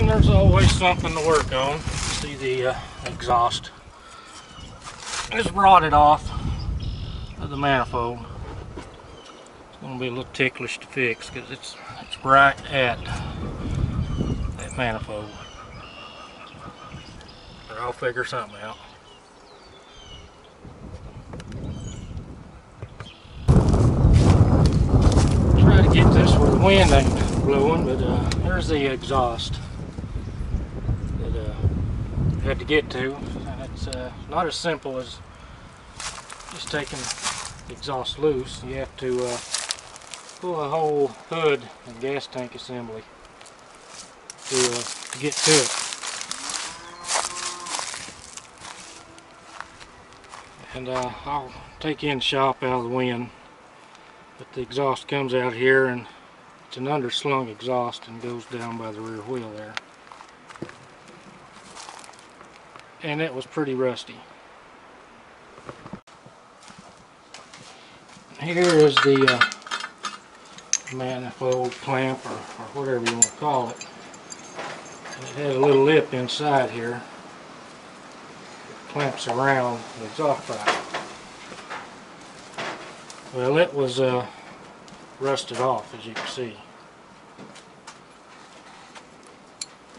And there's always something to work on. See the exhaust. I just brought it off of the manifold. It's going to be a little ticklish to fix because it's right at that manifold. But I'll figure something out. Try to get this where the wind ain't blowing, but there's the exhaust that I had to get to. And it's not as simple as just taking the exhaust loose. You have to pull the whole hood and gas tank assembly to get to it. And I'll take you in the shop out of the wind. But the exhaust comes out here, and it's an underslung exhaust and goes down by the rear wheel there. And it was pretty rusty. Here is the manifold clamp, or whatever you want to call it. And it has a little lip inside here. It clamps around the exhaust pipe. Well, it was rusted off, as you can see.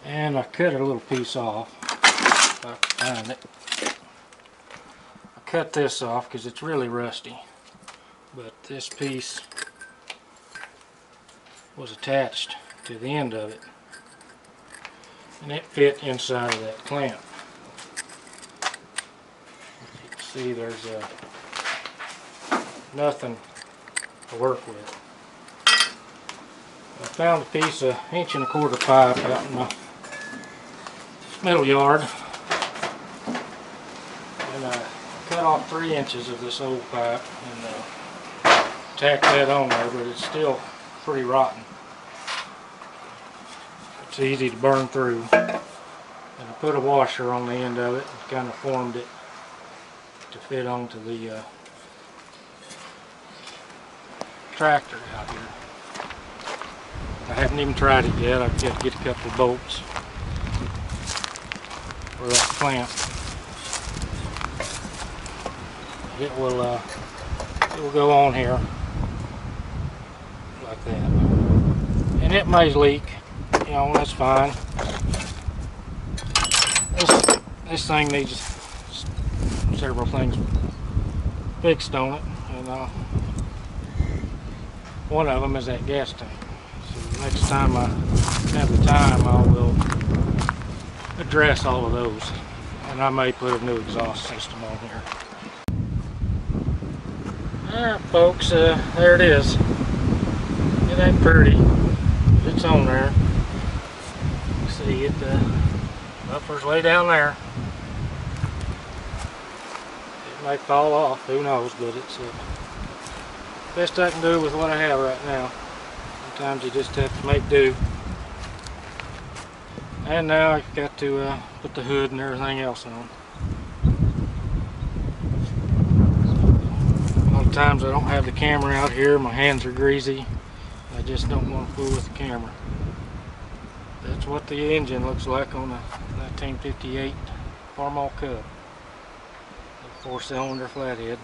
And I cut a little piece off, if I can find it. I cut this off because it's really rusty. But this piece was attached to the end of it. And it fit inside of that clamp. As you can see, there's nothing to work with. I found a piece of 1.25 inch pipe out in my middle yard, and I cut off 3 inches of this old pipe and tacked that on there, but it's still pretty rotten. It's easy to burn through, and I put a washer on the end of it and kind of formed it to fit onto the tractor out here. I haven't even tried it yet. I've got to get a couple of bolts for that clamp. It will go on here like that, and it may leak. You know, that's fine. This thing needs several things fixed on it, and one of them is that gas tank. So next time I have the time, I will address all of those, and I may put a new exhaust system on here. Alright folks, there it is. It ain't pretty, but it's on there. See it, buffer's way down there. It may fall off, who knows, but it's best I can do with what I have right now. Sometimes you just have to make do. And now I've got to put the hood and everything else on. A lot of times I don't have the camera out here, my hands are greasy. I just don't want to fool with the camera. That's what the engine looks like on the 1958 Farmall Cub. 4-cylinder flathead.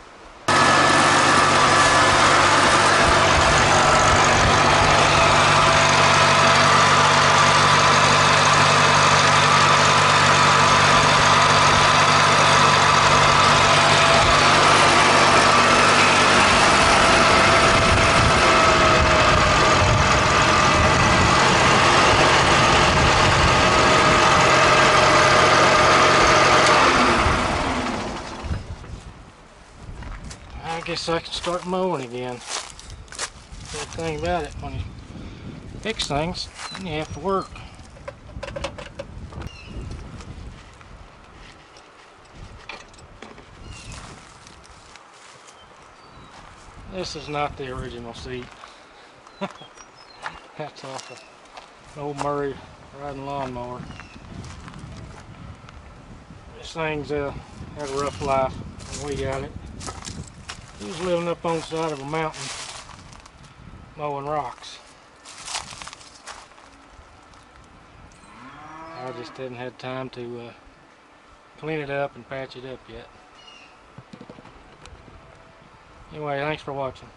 I guess I can start mowing again. Good thing about it, when you fix things, then you have to work. This is not the original seat. That's off an old Murray riding lawnmower. This thing's had a rough life when we got it. He was living up on the side of a mountain mowing rocks. I just haven't had time to clean it up and patch it up yet. Anyway, thanks for watching.